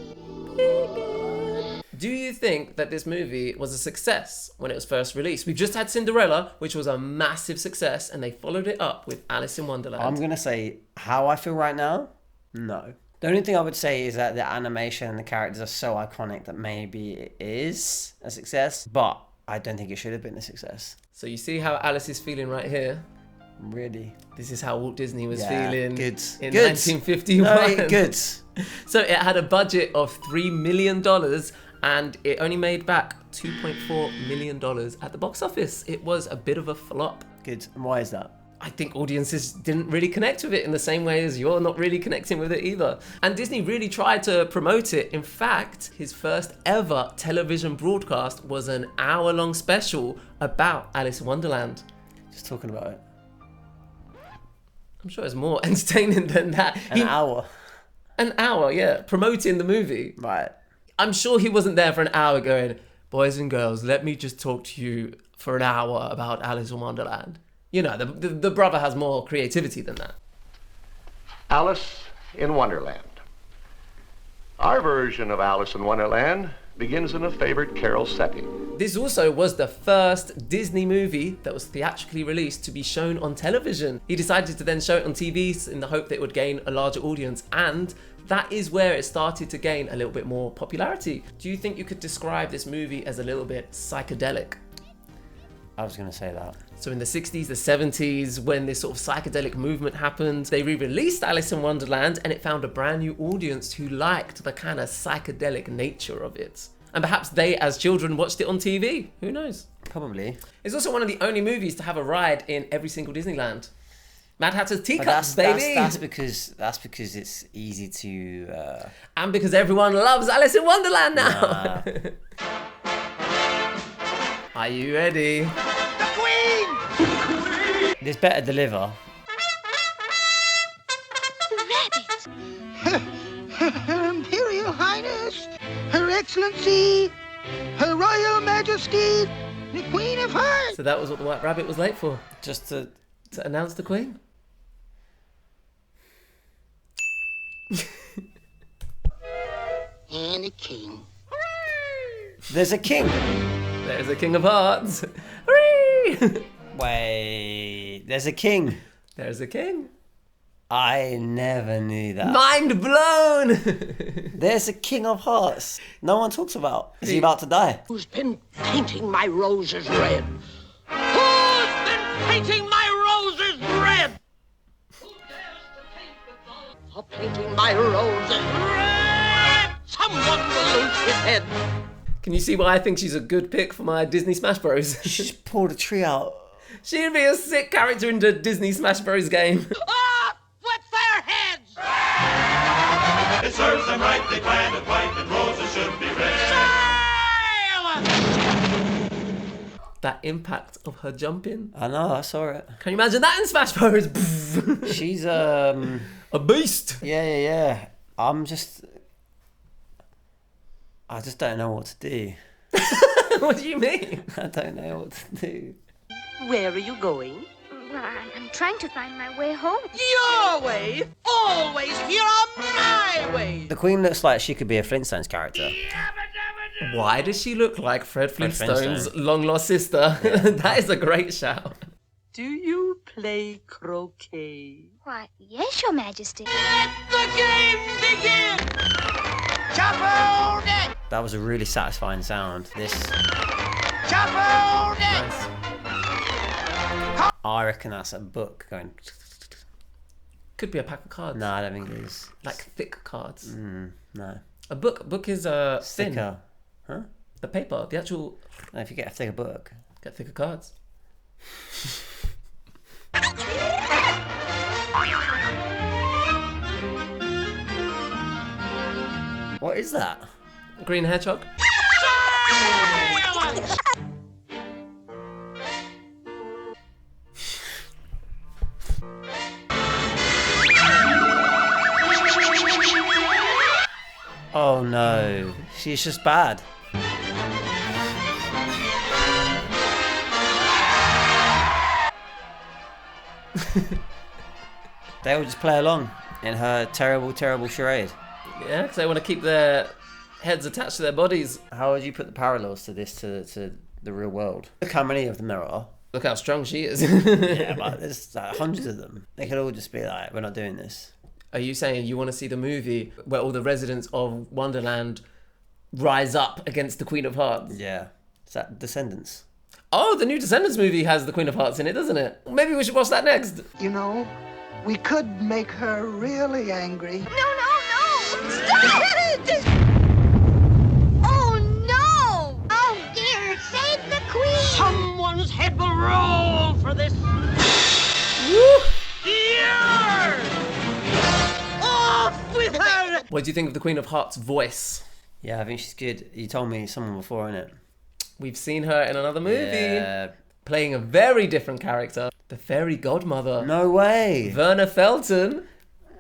Do you think that this movie was a success when it was first released? We've just had Cinderella, which was a massive success, and they followed it up with Alice in Wonderland. I'm going to say how I feel right now, no. The only thing I would say is that the animation and the characters are so iconic that maybe it is a success, but I don't think it should have been a success. So you see how Alice is feeling right here? Really? This is how Walt Disney was feeling good. in Good. 1951. No, good. So it had a budget of $3 million and it only made back $2.4 million at the box office. It was a bit of a flop. Good. And why is that? I think audiences didn't really connect with it in the same way as you're not really connecting with it either. And Disney really tried to promote it. In fact, his first ever television broadcast was an hour-long special about Alice in Wonderland. Just talking about it. I'm sure it's more entertaining than that. An hour. An hour, yeah. Promoting the movie. Right. I'm sure he wasn't there for an hour going, boys and girls, let me just talk to you for an hour about Alice in Wonderland. You know, the brother has more creativity than that. Alice in Wonderland. Our version of Alice in Wonderland begins in a favorite carol setting. This also was the first Disney movie that was theatrically released to be shown on television. He decided to then show it on TV in the hope that it would gain a larger audience, and that is where it started to gain a little bit more popularity. Do you think you could describe this movie as a little bit psychedelic? I was going to say that. So in the 60s, the 70s, when this sort of psychedelic movement happened, they re-released Alice in Wonderland and it found a brand new audience who liked the kind of psychedelic nature of it. And perhaps they, as children, watched it on TV. Who knows? Probably. It's also one of the only movies to have a ride in every single Disneyland. Mad Hatter's Teacups, baby! That's because it's easy to... And because everyone loves Alice in Wonderland now! Are you ready? The Queen! This better deliver. The rabbit! Her Imperial Highness, Her Excellency, Her Royal Majesty, the Queen of Hearts! So that was what the White Rabbit was late for? Just to announce the Queen? And a king. There's a king. There's a King of Hearts. Hooray! Wait, there's a king. There's a king. I never knew that. Mind blown! There's a King of Hearts. No one talks about. Is he about to die? Who's been painting my roses red? Who's been painting my roses red? Who dares to paint the gold for painting my roses red? Someone will lose his head. Can you see why I think she's a good pick for my Disney Smash Bros? She just pulled a tree out. She'd be a sick character in the Disney Smash Bros game. Ah! With their heads! It serves them right, they planted white, and roses should be red. Silence! That impact of her jumping. I know, I saw it. Can you imagine that in Smash Bros? She's a beast. Yeah. I just don't know what to do. What do you mean? I don't know what to do. Where are you going? Well, I'm trying to find my way home. Your way? Always here on my way. The Queen looks like she could be a Flintstones character. Why does she look like Fred Fred Flintstone's Flintstone. long lost sister? Yeah. That is a great shout. Do you play croquet? Why, yes, Your Majesty. Let the game begin! Shuffle it! That was a really satisfying sound. This, Shuffle it! Nice. I reckon that's a book going. Could be a pack of cards. No, I don't think it is. Like thick cards. No. A book is thin. Thicker. Huh? The paper, the actual. No, if you get a thicker book. Get thicker cards. What is that? A green hedgehog. Silence! Oh no, she's just bad. They all just play along in her terrible, terrible charade. Yeah, because they want to keep their heads attached to their bodies. How would you put the parallels to this to the real world? Look how many of them there are. Look how strong she is. Yeah, but there's like hundreds of them. They could all just be like, we're not doing this. Are you saying you want to see the movie where all the residents of Wonderland rise up against the Queen of Hearts? Yeah. Is that Descendants? Oh, the new Descendants movie has the Queen of Hearts in it, doesn't it? Maybe we should watch that next. You know, we could make her really angry. No! Stop it! Oh, no! Oh dear, save the Queen! Someone's head will roll for this. Here! Off with her! What do you think of the Queen of Hearts' voice? Yeah, I think she's good. You told me someone before, innit? We've seen her in another movie. Yeah. Playing a very different character. The fairy godmother. No way. Verna Felton.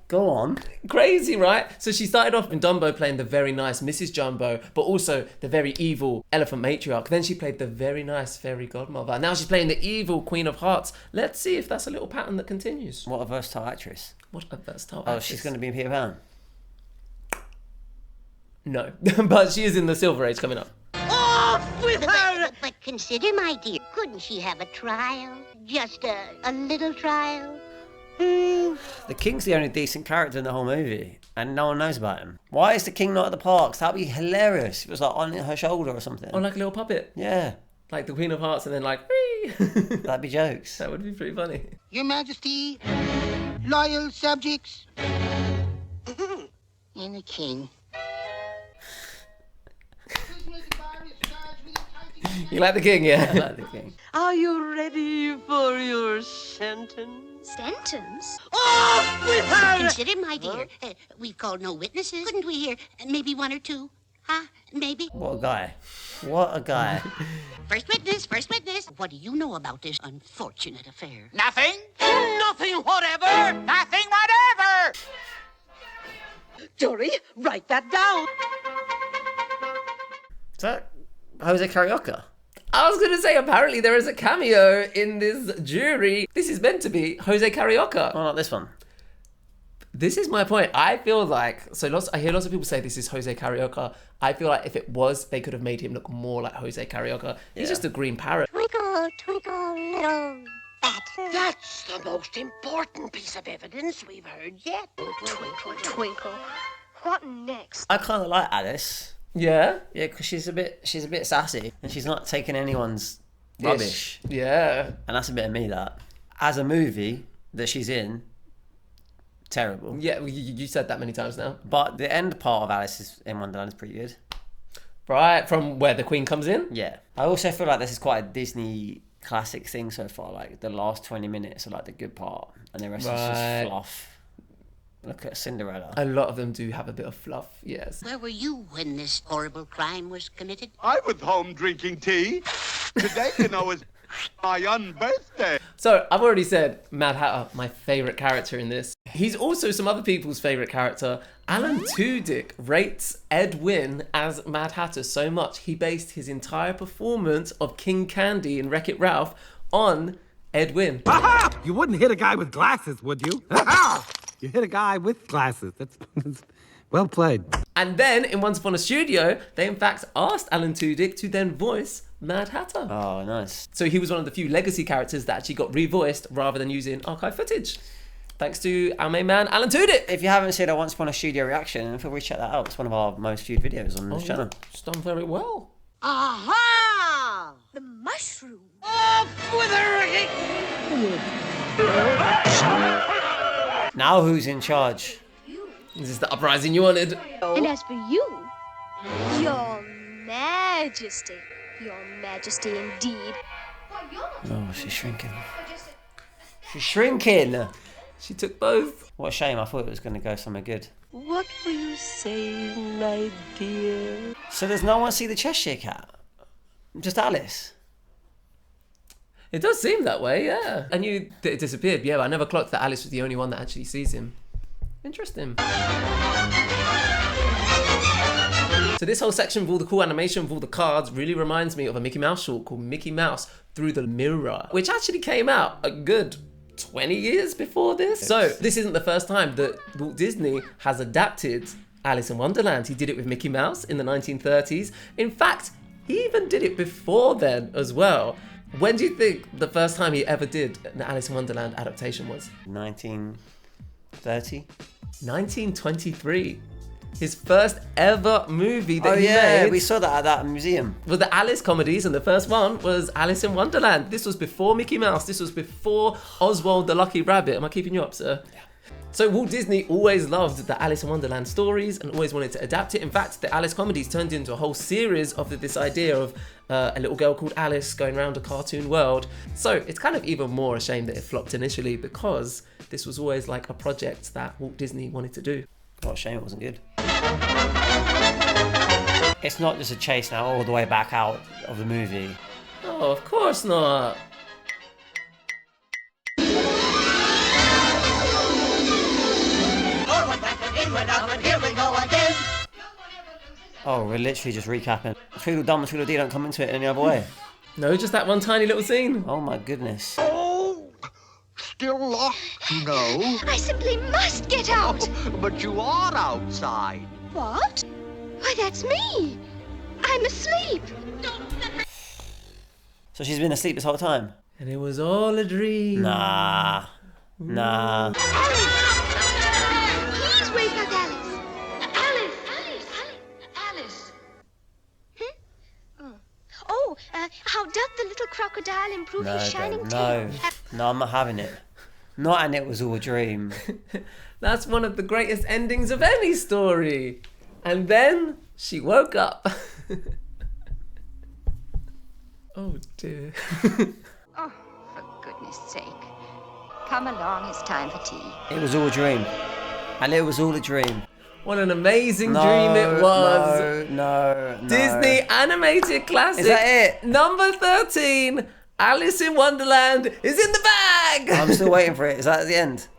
Go on. Crazy, right? So she started off in Dumbo playing the very nice Mrs. Jumbo, but also the very evil elephant matriarch. Then she played the very nice fairy godmother. And now she's playing the evil Queen of Hearts. Let's see if that's a little pattern that continues. What a versatile actress. What a versatile Oh, actress. she's going to be in Peter Pan. No, but she is in the Silver Age coming up. Off with her! But consider, my dear, couldn't she have a trial? Just a little trial? The King's the only decent character in the whole movie, and no one knows about him. Why is the King not at the parks? That'd be hilarious. It was like on her shoulder or something. Oh, like a little puppet. Yeah. Like the Queen of Hearts and then like, whee! That'd be jokes. That would be pretty funny. Your Majesty, loyal subjects, and the king. You like the King, yeah? I like the King. Are you ready for your sentence? Sentence? Off with her! Consider, my dear, we've called no witnesses. Couldn't we hear maybe one or two? Huh? Maybe? What a guy. What a guy. First witness, first witness. What do you know about this unfortunate affair? Nothing? Nothing whatever! Nothing whatever! Dory, write that down. Is that Jose Carioca? I was going to say, apparently there is a cameo in this jury. This is meant to be Jose Carioca. Oh, not this one. This is my point. I feel like, I hear lots of people say this is Jose Carioca. I feel like if it was, they could have made him look more like Jose Carioca. He's just a green parrot. Twinkle, twinkle, little bat. That's the most important piece of evidence we've heard yet. Twinkle, twinkle. What next? I kind of like Alice. Yeah? Yeah, because she's a bit sassy and she's not taking anyone's rubbish. Yeah. And that's a bit of me, that. As a movie that she's in, terrible. Yeah, you said that many times now. But the end part of Alice in Wonderland is pretty good. Right, from where the Queen comes in? Yeah. I also feel like this is quite a Disney classic thing so far. Like, the last 20 minutes are like the good part and the rest is just fluff. Look at Cinderella. A lot of them do have a bit of fluff, yes. Where were you when this horrible crime was committed? I was home drinking tea. Today, you know, is my unbirthday. So, I've already said Mad Hatter, my favourite character in this. He's also some other people's favourite character. Alan Tudyk rates Ed Wynn as Mad Hatter so much, he based his entire performance of King Candy in Wreck-It Ralph on Ed Wynn. Aha! You wouldn't hit a guy with glasses, would you? You hit a guy with glasses. That's well played. And then, in Once Upon a Studio, they in fact asked Alan Tudyk to then voice Mad Hatter. Oh, nice. So he was one of the few legacy characters that actually got revoiced rather than using archive footage. Thanks to our main man, Alan Tudyk. If you haven't seen a Once Upon a Studio reaction, feel free to check that out. It's one of our most viewed videos on this channel. It's done very well. Aha! The mushroom. Off with her! Now who's in charge? This is the uprising you wanted. And as for you, your majesty. Your majesty indeed. Oh, she's shrinking. She's shrinking! She took both. What a shame, I thought it was going to go somewhere good. What were you saying, my dear? So does no one see the Cheshire Cat? Just Alice? It does seem that way, yeah. I knew that it disappeared, yeah, but I never clocked that Alice was the only one that actually sees him. Interesting. So this whole section with all the cool animation, with all the cards, really reminds me of a Mickey Mouse short called Mickey Mouse Through the Mirror, which actually came out a good 20 years before this. So this isn't the first time that Walt Disney has adapted Alice in Wonderland. He did it with Mickey Mouse in the 1930s. In fact, he even did it before then as well. When do you think the first time he ever did an Alice in Wonderland adaptation was? 1930? 1923. His first ever movie that he made. We saw that at that museum. With the Alice comedies, and the first one was Alice in Wonderland. This was before Mickey Mouse. This was before Oswald the Lucky Rabbit. Am I keeping you up, sir? Yeah. So Walt Disney always loved the Alice in Wonderland stories and always wanted to adapt it. In fact, the Alice comedies turned into a whole series of this idea of a little girl called Alice going around a cartoon world. So it's kind of even more a shame that it flopped initially, because this was always like a project that Walt Disney wanted to do. What a shame it wasn't good. It's not just a chase now all the way back out of the movie. Oh, of course not. Oh, we're literally just recapping. Tweedledum and Tweedledee don't come into it any other way. No, just that one tiny little scene. Oh my goodness. Oh, still lost? No. I simply must get out. But you are outside. What? Why, that's me. I'm asleep. So she's been asleep this whole time? And it was all a dream. Nah. Please wake up, Alice. Alice. Oh, how doth the little crocodile improve his shining tail? No, I'm not having it. Not and it was all a dream. That's one of the greatest endings of any story. And then she woke up. Oh dear. Oh, for goodness sake. Come along, it's time for tea. It was all a dream. And it was all a dream. What an amazing dream it was. No. Disney animated classic. Is that it? Number 13, Alice in Wonderland is in the bag. I'm still waiting for it. Is that at the end?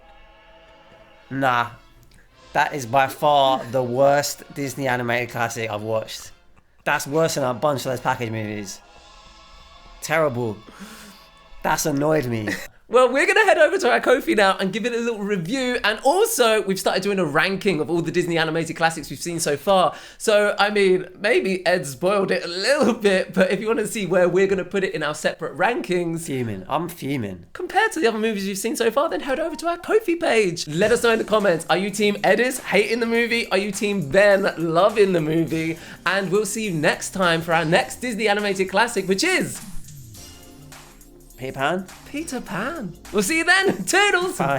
Nah. That is by far the worst Disney animated classic I've watched. That's worse than a bunch of those package movies. Terrible. That's annoyed me. Well, we're going to head over to our Ko-fi now and give it a little review. And also, we've started doing a ranking of all the Disney animated classics we've seen so far. So, I mean, maybe Ed spoiled it a little bit, but if you want to see where we're going to put it in our separate rankings... Fuming. I'm fuming. Compared to the other movies you've seen so far, then head over to our Ko-fi page. Let us know in the comments. Are you Team Ediz, hating the movie? Are you Team Ben, loving the movie? And we'll see you next time for our next Disney animated classic, which is... Peter Pan? Peter Pan. We'll see you then. Toodles. Bye.